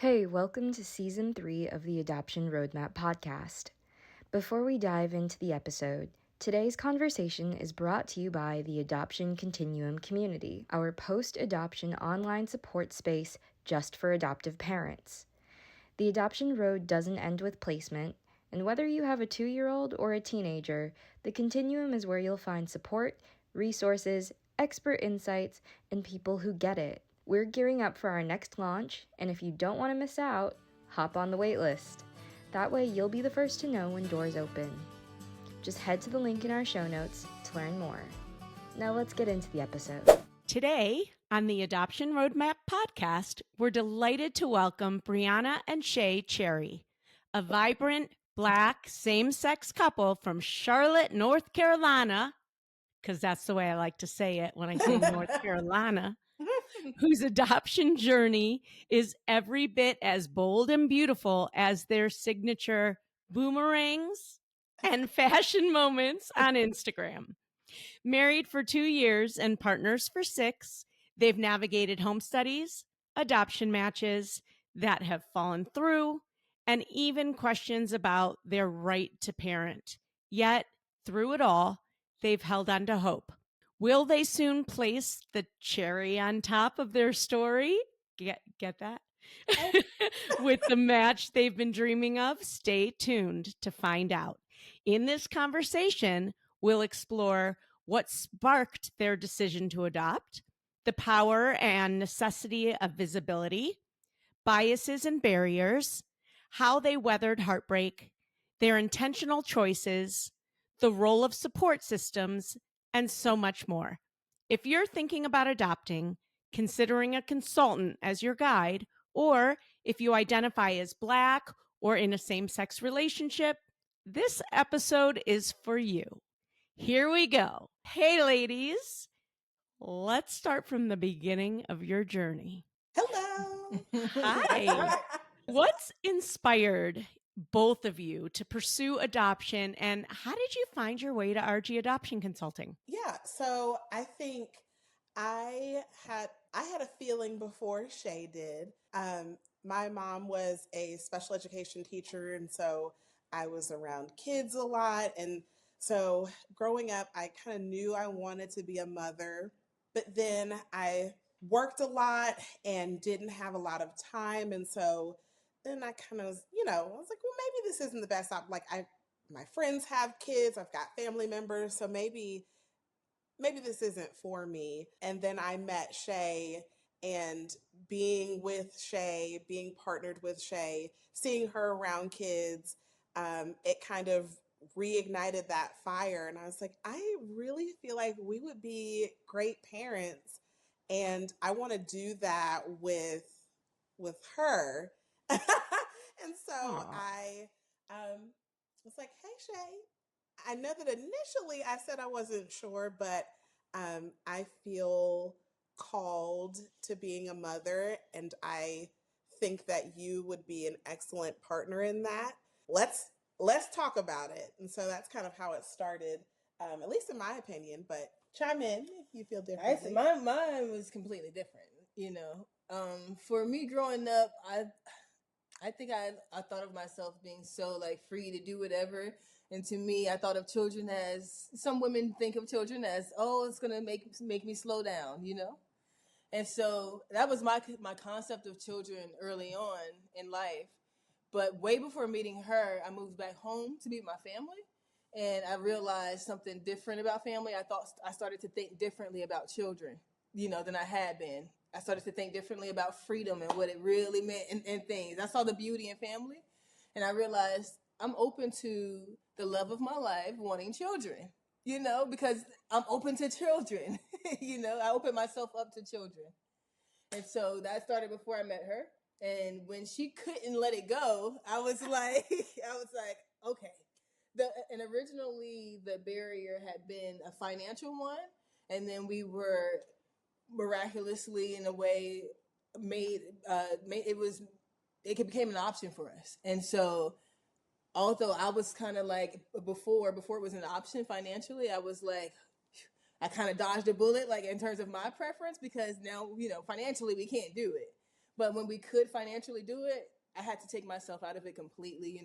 Hey, welcome to Season 3 of the Adoption Roadmap podcast. Before we dive into the episode, today's conversation is brought to you by the Adoption Continuum community, our post-adoption online support space just for adoptive parents. The adoption road doesn't end with placement, and whether you have a 2-year-old or a teenager, the Continuum is where you'll find support, resources, expert insights, and people who get it. We're gearing up for our next launch, and if you don't want to miss out, hop on the waitlist. That way you'll be the first to know when doors open. Just head to the link in our show notes to learn more. Now let's get into the episode. Today on the Adoption Roadmap podcast, we're delighted to welcome Brianna and Shay Cherry, a vibrant Black same-sex couple from Charlotte, North Carolina, because that's the way I like to say it when I say North Carolina, whose adoption journey is every bit as bold and beautiful as their signature boomerangs and fashion moments on Instagram. Married for 2 years and partners for 6, they've navigated home studies, adoption matches that have fallen through, and even questions about their right to parent. Yet, through it all, they've held on to hope. Will they soon place the cherry on top of their story? Get that? With the match they've been dreaming of? Stay tuned to find out. In this conversation, we'll explore what sparked their decision to adopt, the power and necessity of visibility, biases and barriers, how they weathered heartbreak, their intentional choices, the role of support systems, and so much more. If you're thinking about adopting, considering a consultant as your guide, or if you identify as Black or in a same-sex relationship, this episode is for you. Here we go. Hey, ladies. Let's start from the beginning of your journey. Hello. Hi. What's inspired both of you to pursue adoption, and how did you find your way to RG Adoption Consulting? Yeah, so I think I had a feeling before Shay did. My mom was a special education teacher, and so I was around kids a lot. And so growing up, I kind of knew I wanted to be a mother, but then I worked a lot and didn't have a lot of time. And so then I kind of, I was like, well, maybe this isn't the best option. My friends have kids, I've got family members, so maybe this isn't for me. And then I met Shay, and being with Shay, being partnered with Shay, seeing her around kids, it kind of reignited that fire. And I was like, I really feel like we would be great parents, and I want to do that with her. And so Aww. I was like, hey, Shay, I know that initially I said I wasn't sure, but I feel called to being a mother, and I think that you would be an excellent partner in that. Let's talk about it. And so that's kind of how it started, at least in my opinion. But chime in if you feel differently. Mine was completely different. For me growing up, I think I thought of myself being so free to do whatever. And to me, I thought of children as, some women think of children as, oh, it's gonna make me slow down, And so that was my concept of children early on in life. But way before meeting her, I moved back home to be with my family, and I realized something different about family. I started to think differently about children, than I had been. I started to think differently about freedom and what it really meant and things. I saw the beauty in family, and I realized I'm open to the love of my life wanting children, because I'm open to children. I open myself up to children. And so that started before I met her. And when she couldn't let it go, I was like, okay. And originally the barrier had been a financial one. And then we were miraculously, in a way, it became an option for us. And so, although I was kind of like, before it was an option financially, I was like, I kind of dodged a bullet, in terms of my preference, because now, financially we can't do it. But when we could financially do it, I had to take myself out of it completely,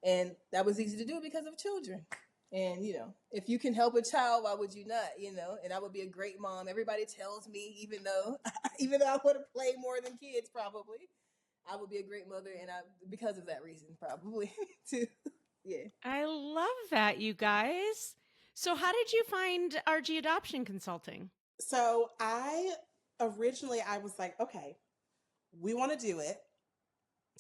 and that was easy to do because of children. And if you can help a child, why would you not? And I would be a great mom. Everybody tells me, even though I would have played more than kids, probably I would be a great mother, and because of that reason, probably too. Yeah. I love that, you guys. So, how did you find RG Adoption Consulting? So I was like, okay, we want to do it.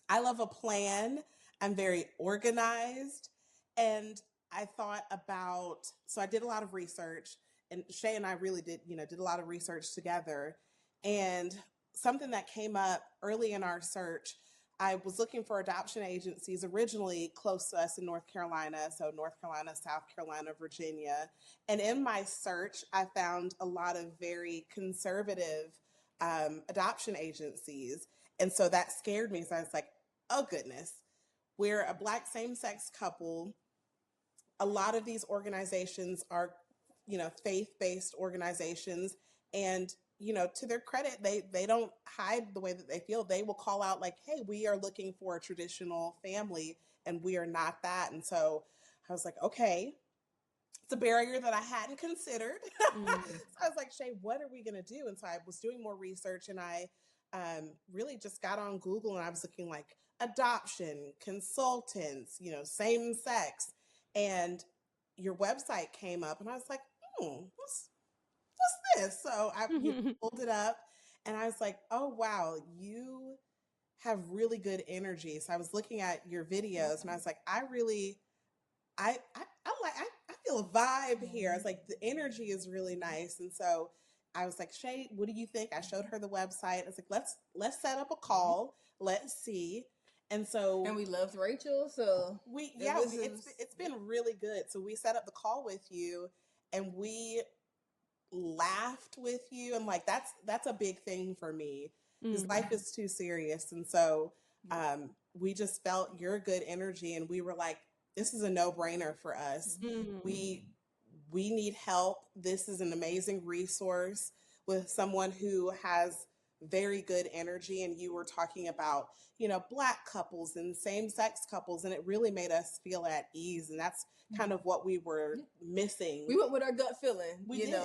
I love a plan. I'm very organized. And I thought about, so I did a lot of research, and Shay and I really did a lot of research together. And something that came up early in our search, I was looking for adoption agencies originally close to us in North Carolina. So North Carolina, South Carolina, Virginia. And in my search, I found a lot of very conservative adoption agencies. And so that scared me. So I was like, oh goodness, we're a Black same-sex couple. A lot of these organizations are, faith-based organizations. And, to their credit, they don't hide the way that they feel. They will call out like, hey, we are looking for a traditional family and we are not that. And so I was like, okay, it's a barrier that I hadn't considered. So I was like, Shay, what are we going to do? And so I was doing more research, and I really just got on Google, and I was looking like adoption, consultants, same sex. And your website came up, and I was like, what's this? So I pulled it up, and I was like, oh, wow, you have really good energy. So I was looking at your videos, and I was like, I feel a vibe here. I was like, the energy is really nice. And so I was like, Shay, what do you think? I showed her the website. I was like, let's set up a call. Let's see. And so, and we loved Rachel. So it's been really good. So we set up the call with you, and we laughed with you. And like, that's a big thing for me, because life is too serious. And so we just felt your good energy, and we were like, this is a no-brainer for us. We need help. This is an amazing resource with someone who has very good energy. And you were talking about, Black couples and same-sex couples, and it really made us feel at ease. And that's kind of what we were missing. We went with our gut feeling, we did.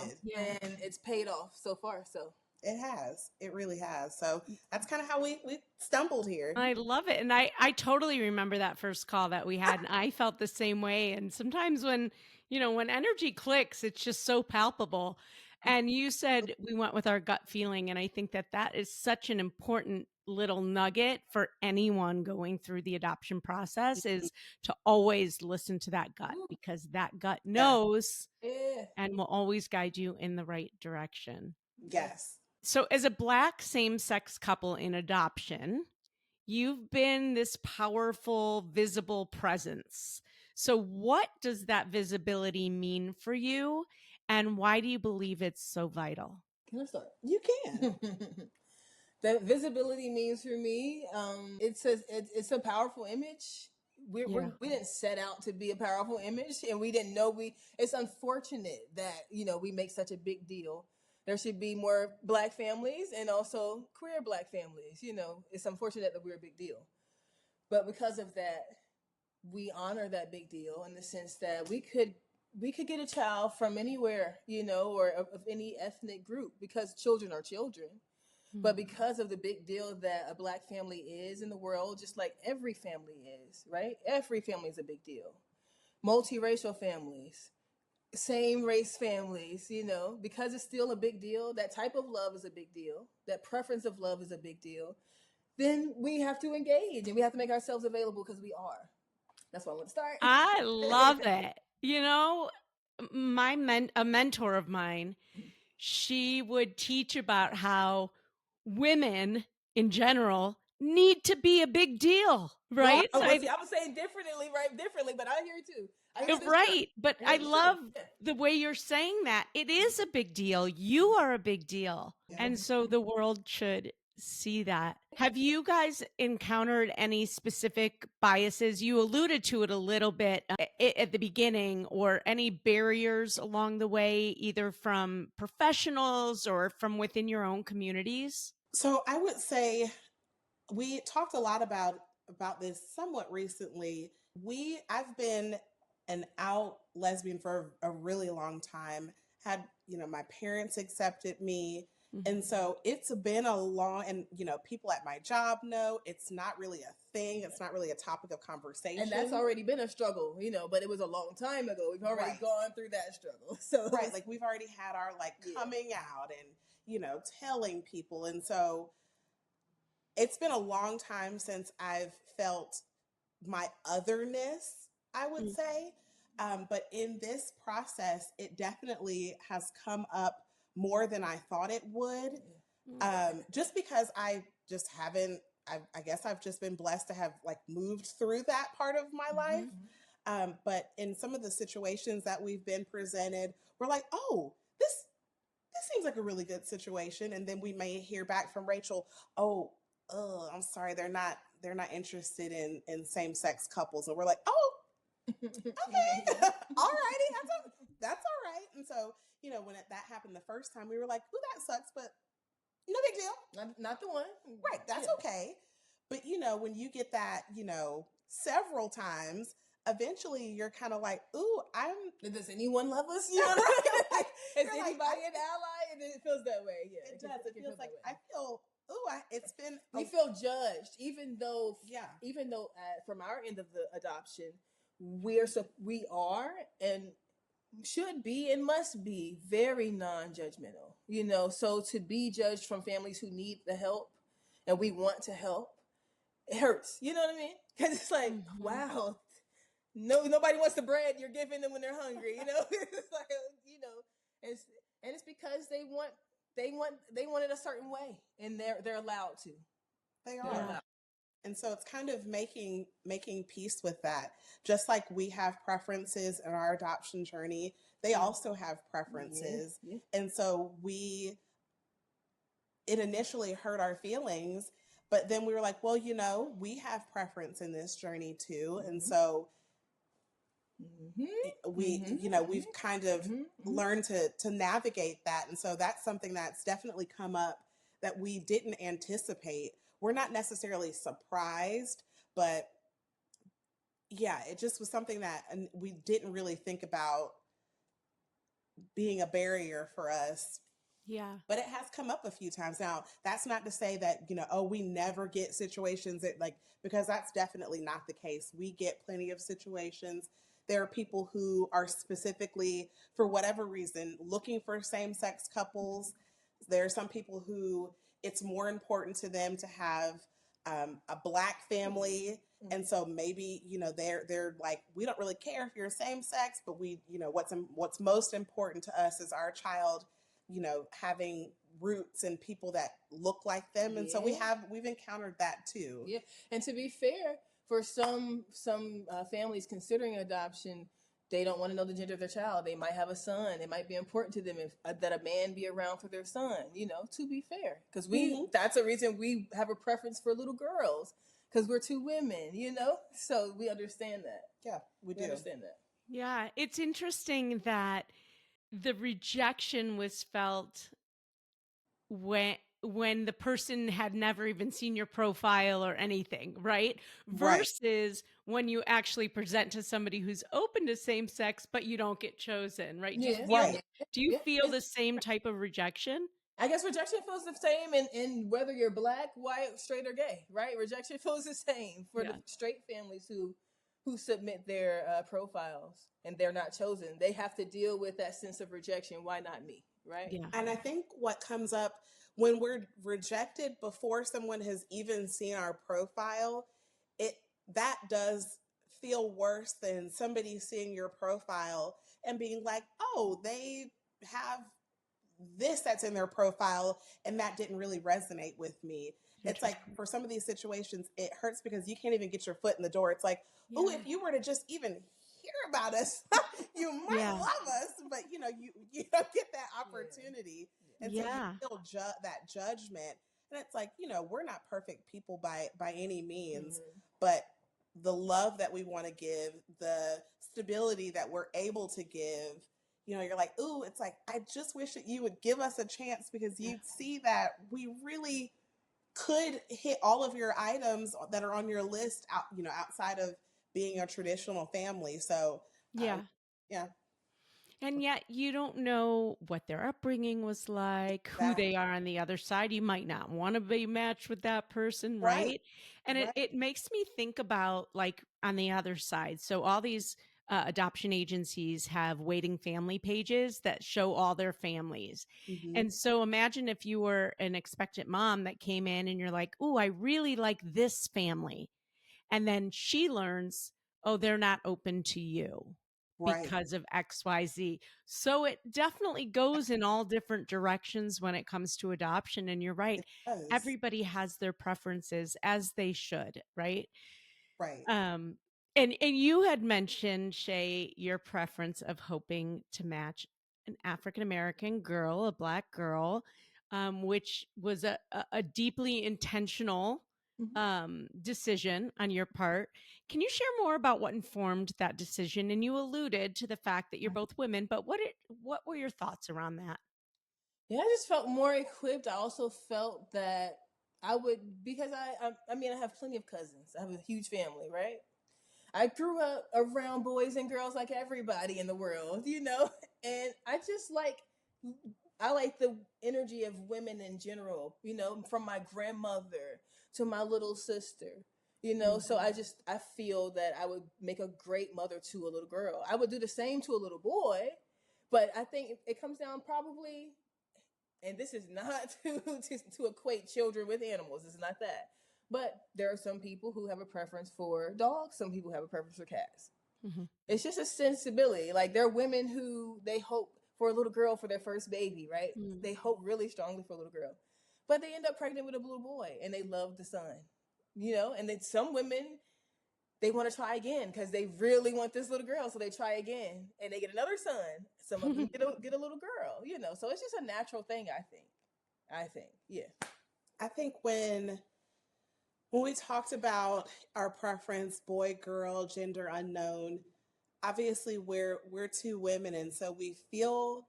And it's paid off so far. So it has. It really has. So that's kind of how we stumbled here. I love it. And I totally remember that first call that we had. And I felt the same way. And sometimes when energy clicks, it's just so palpable. And you said we went with our gut feeling. And I think that is such an important little nugget for anyone going through the adoption process, is to always listen to that gut, because that gut knows and will always guide you in the right direction. Yes. So as a Black same-sex couple in adoption, you've been this powerful, visible presence. So what does that visibility mean for you? And why do you believe it's so vital? Can I start? You can. That visibility means for me, it's a powerful image. We didn't set out to be a powerful image, and we didn't know it's unfortunate that, we make such a big deal. There should be more Black families and also queer Black families. It's unfortunate that we're a big deal. But because of that, we honor that big deal in the sense that we could get a child from anywhere, or of any ethnic group, because children are children. Mm-hmm. But because of the big deal that a Black family is in the world, just like every family is, right? Every family is a big deal. Multiracial families, same race families, because it's still a big deal. That type of love is a big deal. That preference of love is a big deal. Then we have to engage, and we have to make ourselves available, because we are. That's why I want to start. I love it. A mentor of mine, she would teach about how women in general need to be a big deal, right? Well, I was saying differently, but I hear it too. Right. But I love the way you're saying that. It is a big deal. You are a big deal. Yeah. And so the world should see that. Have you guys encountered any specific biases? You alluded to it a little bit at the beginning, or any barriers along the way, either from professionals or from within your own communities? So I would say we talked a lot about this somewhat recently. I've been an out lesbian for a really long time. Had, my parents accepted me. And so it's been a long, and people at my job know it's not really a thing. It's not really a topic of conversation. And that's already been a struggle, but it was a long time ago. We've already gone through that struggle. So like we've already had our coming out and, telling people. And so it's been a long time since I've felt my otherness, I would say. But in this process, it definitely has come up more than I thought it would. Just because I just haven't, I guess I've just been blessed to have moved through that part of my life. But in some of the situations that we've been presented, we're like, oh, this seems like a really good situation. And then we may hear back from Rachel, oh, I'm sorry, they're not interested in same-sex couples. And we're like, oh, okay, all righty, that's all right. And so, when that happened the first time, we were like, ooh, that sucks, but no big deal. Not the one. Right, that's okay. But, when you get that, several times, eventually you're kind of like, ooh, does anyone love us? Right? Is anybody an ally? And it feels that way. Yeah, it does. It feels like I feel. It's been. We feel judged, even though from our end of the adoption, we are and should be and must be very non-judgmental. So to be judged from families who need the help and we want to help, it hurts. You know what I mean? Because it's like, wow, nobody wants the bread you're giving them when they're hungry. It's like, and it's because they want it a certain way, and they're allowed to. They are. Yeah. And so it's kind of making peace with that. Just like we have preferences in our adoption journey, they also have preferences. Yeah. And so it initially hurt our feelings, but then we were like, well, we have preference in this journey too. And so we've kind of learned to navigate that. And so that's something that's definitely come up that we didn't anticipate. We're not necessarily surprised, but yeah, it just was something that we didn't really think about being a barrier for us. Yeah. But it has come up a few times. Now, that's not to say that, we never get situations that because that's definitely not the case. We get plenty of situations. There are people who are specifically, for whatever reason, looking for same-sex couples. There are some people who it's more important to them to have a Black family. And so maybe, they're like, we don't really care if you're same sex, but we, what's most important to us is our child, having roots and people that look like them. And so we've encountered that too. Yeah. And to be fair, for some families considering adoption, they don't want to know the gender of their child. They might have a son. It might be important to them that a man be around for their son, to be fair. Because that's a reason we have a preference for little girls, because we're two women, So we understand that. Yeah, we do. Understand that. Yeah, it's interesting that the rejection was felt when the person had never even seen your profile or anything, right? Versus when you actually present to somebody who's open to same sex, but you don't get chosen, right? Do you feel the same type of rejection? I guess rejection feels the same in whether you're Black, white, straight, or gay, right? Rejection feels the same for the straight families who submit their profiles and they're not chosen. They have to deal with that sense of rejection. Why not me, right? Yeah. And I think what comes up when we're rejected before someone has even seen our profile, that does feel worse than somebody seeing your profile and being like, oh, they have this that's in their profile and that didn't really resonate with me. It's like for some of these situations, it hurts because you can't even get your foot in the door. It's like, oh, if you were to just even hear about us, you might love us, but you don't get that opportunity. And so you feel that judgment. And it's like, we're not perfect people by any means, but the love that we want to give, the stability that we're able to give, you're like, ooh, it's like, I just wish that you would give us a chance because you'd see that we really could hit all of your items that are on your list out, outside of being a traditional family. So, Yeah. yeah, And yet you don't know what their upbringing was like, who they exactly. are on the other side. You might not want to be matched with that person, Right. right? And Right. it makes me think about like on the other side. So all these adoption agencies have waiting family pages that show all their families. Mm-hmm. And so imagine if you were an expectant mom that came in and you're like, "Oh, I really like this family." And then she learns, "Oh, they're not open to you Right. because of XYZ." So it definitely goes in all different directions when it comes to adoption. And you're right. It does. Everybody has their preferences as they should, right? Right. Um, and you had mentioned, Shay, your preference of hoping to match an African American girl, a Black girl, which was a deeply intentional Mhm. decision on your part. Can you share more about what informed that decision? And you alluded to the fact that you're both women, but what were your thoughts around that? Yeah, I just felt more equipped. I also felt that I would, because I mean, I have plenty of cousins. I have a huge family, right? I grew up around boys and girls like everybody in the world, and I like the energy of women in general, from my grandmother to my little sister, so I feel that I would make a great mother to a little girl. I would do the same to a little boy, but I think it comes down probably, and this is not to equate children with animals. It's not that. But there are some people who have a preference for dogs. Some people have a preference for cats. Mhm. It's just a sensibility. Like there are women who they hope for a little girl for their first baby, right? Mm. They hope really strongly for a little girl, but they end up pregnant with a little boy, and they love the son, And then some women, they want to try again because they really want this little girl, so they try again, and they get another son. Some of them get a little girl, So it's just a natural thing, I think. Yeah. I think when we talked about our preference, boy, girl, gender unknown, obviously we're two women, and so we feel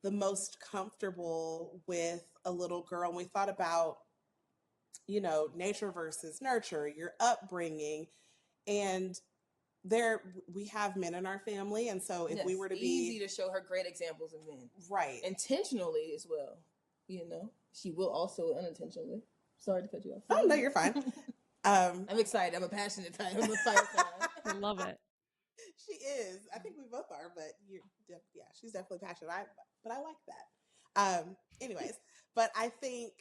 the most comfortable with a little girl. And we thought about, nature versus nurture, your upbringing, and there we have men in our family, and so if Yes, we were to easy be to show her great examples of men, right, intentionally as well. She will also unintentionally. Sorry to cut you off. oh no, you're fine. I'm excited. I'm a passionate type. I'm a fire sign. I love it. She is. I think we both are, but yeah, she's definitely passionate. But I like that. Anyways, but I think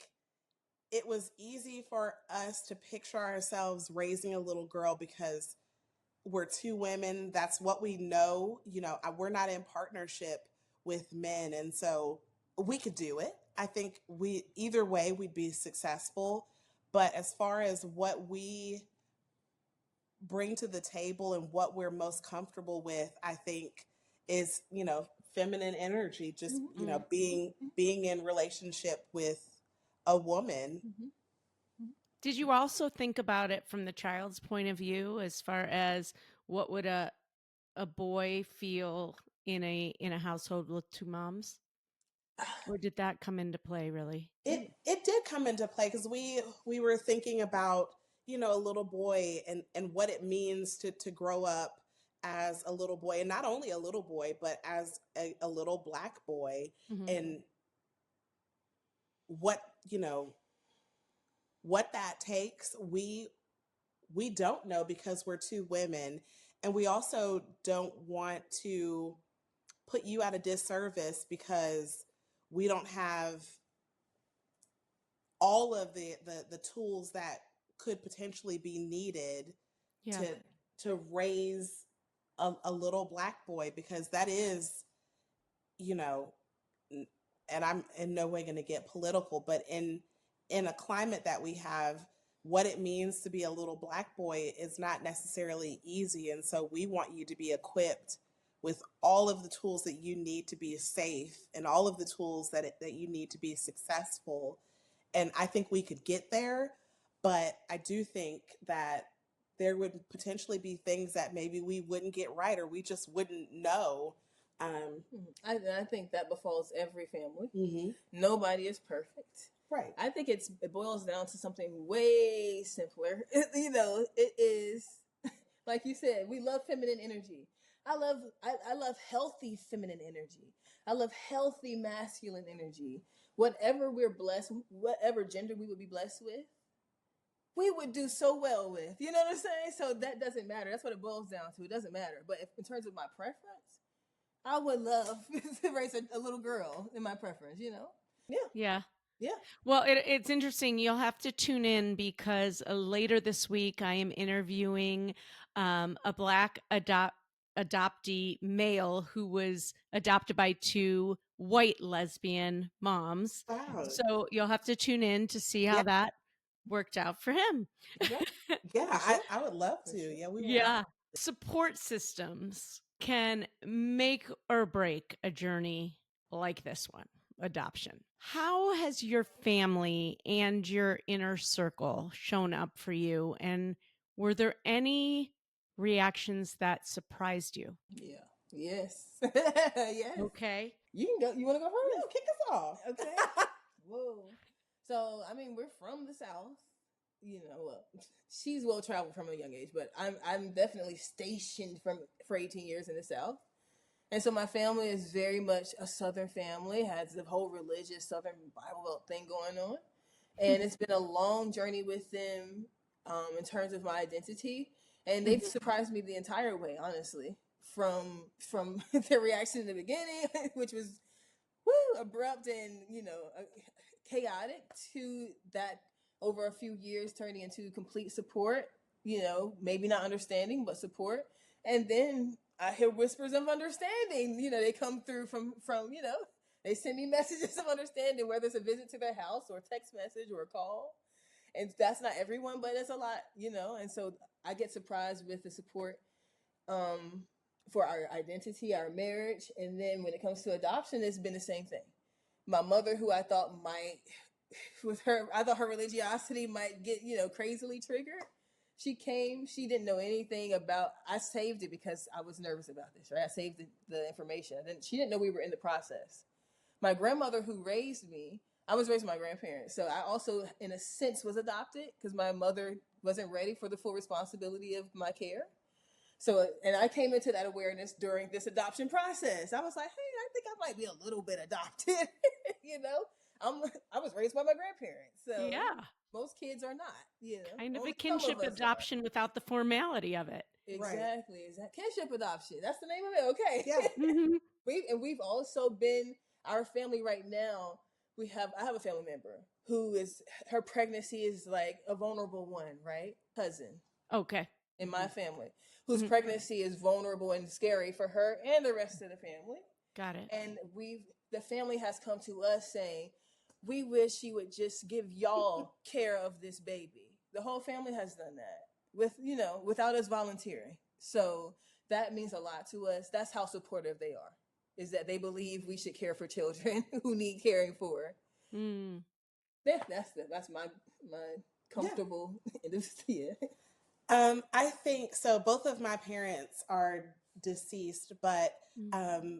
it was easy for us to picture ourselves raising a little girl because we're two women. That's what we know. We're not in partnership with men, and so we could do it. I think either way we'd be successful. But as far as what we bring to the table and what we're most comfortable with, I think is, feminine energy, just, Mm-hmm. being in relationship with a woman. Mm-hmm. Did you also think about it from the child's point of view as far as what would a boy feel in a household with two moms? Or did that come into play really? It did come into play because we were thinking about, a little boy and what it means to grow up as a little boy, and not only a little boy, but as a little Black boy, Mhm. and what, what that takes. We don't know because we're two women, and we also don't want to put you at a disservice because we don't have all of the tools that could potentially be needed Yeah. to raise a little Black boy, because that is, you know and I'm in no way going to get political, but in a climate that we have, what it means to be a little Black boy is not necessarily easy. And so we want you to be equipped with all of the tools that you need to be safe, and all of the tools that you need to be successful. And I think we could get there, but I do think that there would potentially be things that maybe we wouldn't get right, or we just wouldn't know. I think that befalls every family. Mm-hmm. Nobody is perfect. Right. I think it boils down to something way simpler. It is like you said, we love feminine energy. I love healthy feminine energy. I love healthy masculine energy. Whatever we're blessed, whatever gender we would be blessed with, we would do so well with. You know what I'm saying? So that doesn't matter. That's what it boils down to. It doesn't matter. But if, in terms of my preference, I would love to raise a little girl in my preference, Yeah. Yeah. Yeah. Well, it's interesting. You'll have to tune in because later this week I am interviewing a Black adoptee male who was adopted by two white lesbian moms. Wow. So you'll have to tune in to see how Yeah. that worked out for him. Yeah. Yeah. For sure. I would love For to. sure. Yeah. We will. Yeah. Support systems can make or break a journey like this one, adoption. How has your family and your inner circle shown up for you? And were there any reactions that surprised you? Yeah. Yes. Yes. Okay. You can go. You want to go first? No, kick us off. Okay. Whoa. So I mean, we're from the South. Well, she's well traveled from a young age, but I'm definitely stationed for 18 years in the South. And so my family is very much a Southern family, has the whole religious Southern Bible Belt thing going on. And it's been a long journey with them in terms of my identity. And they've surprised me the entire way, honestly, from their reaction in the beginning, which was abrupt and, chaotic, to that over a few years turning into complete support, maybe not understanding, but support. And then I hear whispers of understanding. They come through from they send me messages of understanding, whether it's a visit to their house or a text message or a call. And that's not everyone, but it's a lot, And so I get surprised with the support for our identity, our marriage. And then when it comes to adoption, it's been the same thing. My mother, who I thought I thought her religiosity might get, crazily triggered. She came, she didn't know anything about, I saved it because I was nervous about this, right? I saved the information. She didn't know we were in the process. My grandmother, who raised me, I was raised by my grandparents. So I also, in a sense, was adopted because my mother wasn't ready for the full responsibility of my care. So, and I came into that awareness during this adoption process. I was like, hey, I think I might be a little bit adopted. I was raised by my grandparents. So Yeah. most kids are not, Kind of Only a some kinship of us adoption without the formality of it. Exactly. Is that kinship adoption? That's the name of it. Okay. Yeah. Mhm. We've also been, our family right now, I have a family member who is, her pregnancy is like a vulnerable one, right? Cousin Okay. in my family, whose Mhm. pregnancy is vulnerable and scary for her and the rest of the family. Got it. And the family has come to us saying, we wish she would just give y'all care of this baby. The whole family has done that without us volunteering. So that means a lot to us. That's how supportive they are, is that they believe we should care for children who need caring for. Mm. Yeah, that's my comfortable. Yeah. I think so. Both of my parents are deceased, but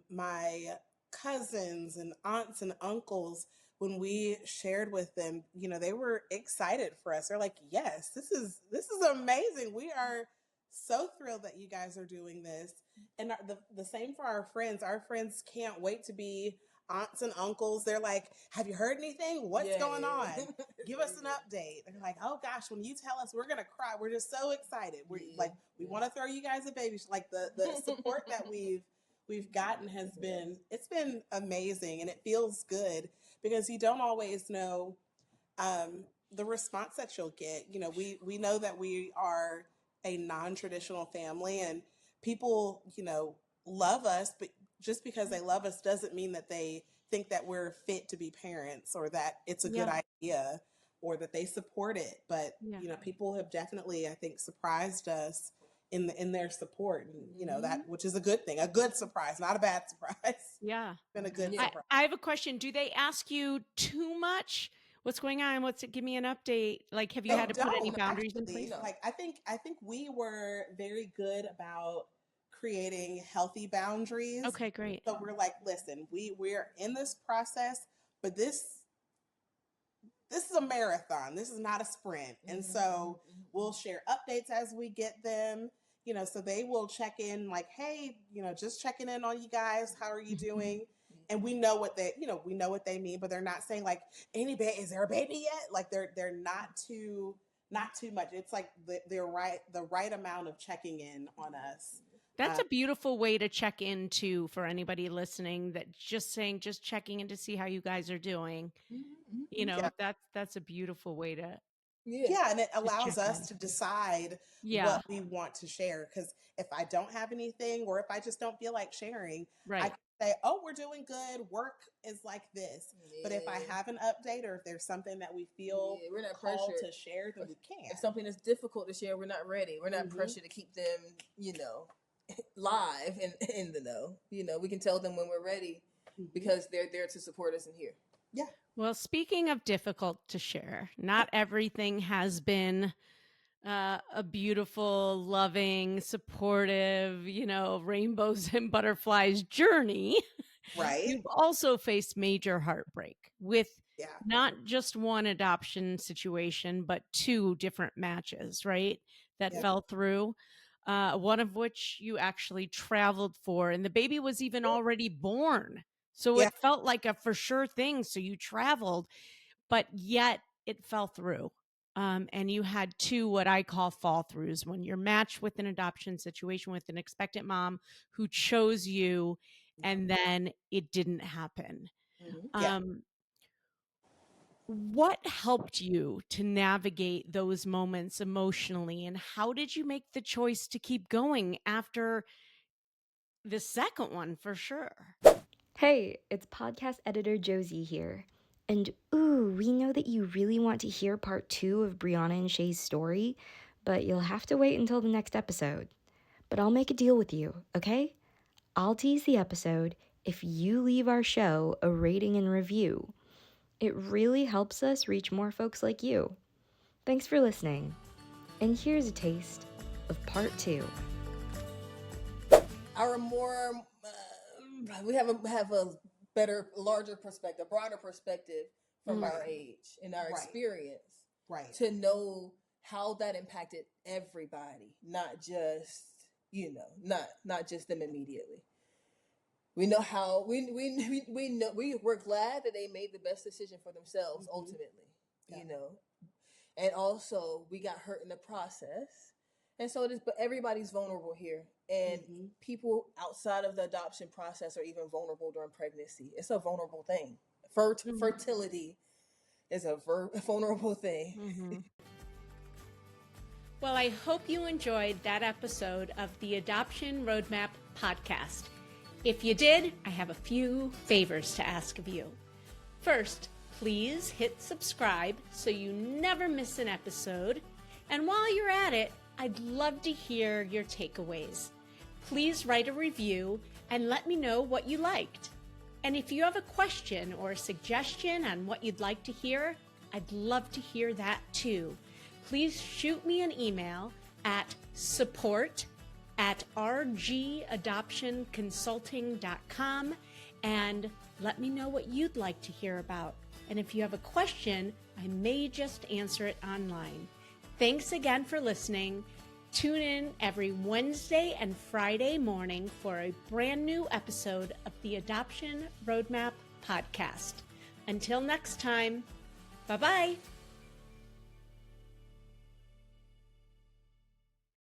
my cousins and aunts and uncles, when we shared with them, they were excited for us. They're like, "Yes, this is amazing. We are so thrilled that you guys are doing this." And the same for our friends. Our friends can't wait to be aunts and uncles. They're like, "Have you heard anything? What's going on? Give us an update." They're like, "Oh gosh, when you tell us, we're gonna cry. We're just so excited. We want to throw you guys a baby." Like the support that we've gotten it's been amazing, and it feels good because you don't always know the response that you'll get. We know that we are a non-traditional family, and people love us, but just because they love us doesn't mean that they think that we're fit to be parents or that it's a good idea or that they support it. But people have definitely, I think, surprised us in their support, and that, which is a good thing, a good surprise, not a bad surprise. Yeah. Been a good surprise. I have a question. Do they ask you too much? What's going on? Give me an update. Like, have you had to put any boundaries in place? Like, I think we were very good about creating healthy boundaries. Okay, great. So we're like, listen, we're in this process, but this is a marathon. This is not a sprint. And so we'll share updates as we get them, so they will check in like, hey, just checking in on you guys. How are you doing? And we know what they mean, but they're not saying like, is there a baby yet? Like they're not too much. It's like the right amount of checking in on us. That's a beautiful way to check into for anybody listening that just checking in to see how you guys are doing. That's a beautiful way to. Yeah, and it allows us to decide Yeah. what we want to share. Because if I don't have anything, or if I just don't feel like sharing, Right. I can say, oh, we're doing good. Work is like this. Yeah. But if I have an update, or if there's something that we feel we're not called pressured to share, then we can. If something is difficult to share, we're not ready. We're not pressured to keep them, live and in the know. We can tell them when we're ready because they're there to support us and hear. Yeah. Well, speaking of difficult to share, not everything has been a beautiful, loving, supportive, rainbows and butterflies journey. Right. You've also faced major heartbreak with not just one adoption situation, but 2 different matches, right? That fell through. One of which you actually traveled for, and the baby was even already born. So it felt like a for sure thing. So you traveled, but yet it fell through. And you had 2 what I call fall throughs when you're matched with an adoption situation with an expectant mom who chose you, and then it didn't happen. What helped you to navigate those moments emotionally, and how did you make the choice to keep going after the second one for sure? Hey, it's podcast editor Josie here. And we know that you really want to hear part 2 of Brianna and Shay's story, but you'll have to wait until the next episode. But I'll make a deal with you, okay? I'll tease the episode if you leave our show a rating and review. It really helps us reach more folks like you. Thanks for listening. And here's a taste of part 2. Our more, we have a better, larger perspective, broader perspective from our age and our experience. Right. To know how that impacted everybody, not just, not just them immediately. We know how we know we're glad that they made the best decision for themselves ultimately, and also we got hurt in the process, and so it is. But everybody's vulnerable here, and people outside of the adoption process are even vulnerable during pregnancy. It's a vulnerable thing. Fertility is a vulnerable thing. Well, I hope you enjoyed that episode of the Adoption Roadmap podcast. If you did, I have a few favors to ask of you. First, please hit subscribe so you never miss an episode. And while you're at it, I'd love to hear your takeaways. Please write a review and let me know what you liked. And if you have a question or a suggestion on what you'd like to hear, I'd love to hear that too. Please shoot me an email at support@rgadoptionconsulting.com and let me know what you'd like to hear about. And if you have a question, I may just answer it online. Thanks again for listening. Tune in every Wednesday and Friday morning for a brand new episode of the Adoption Roadmap podcast. Until next time, bye-bye.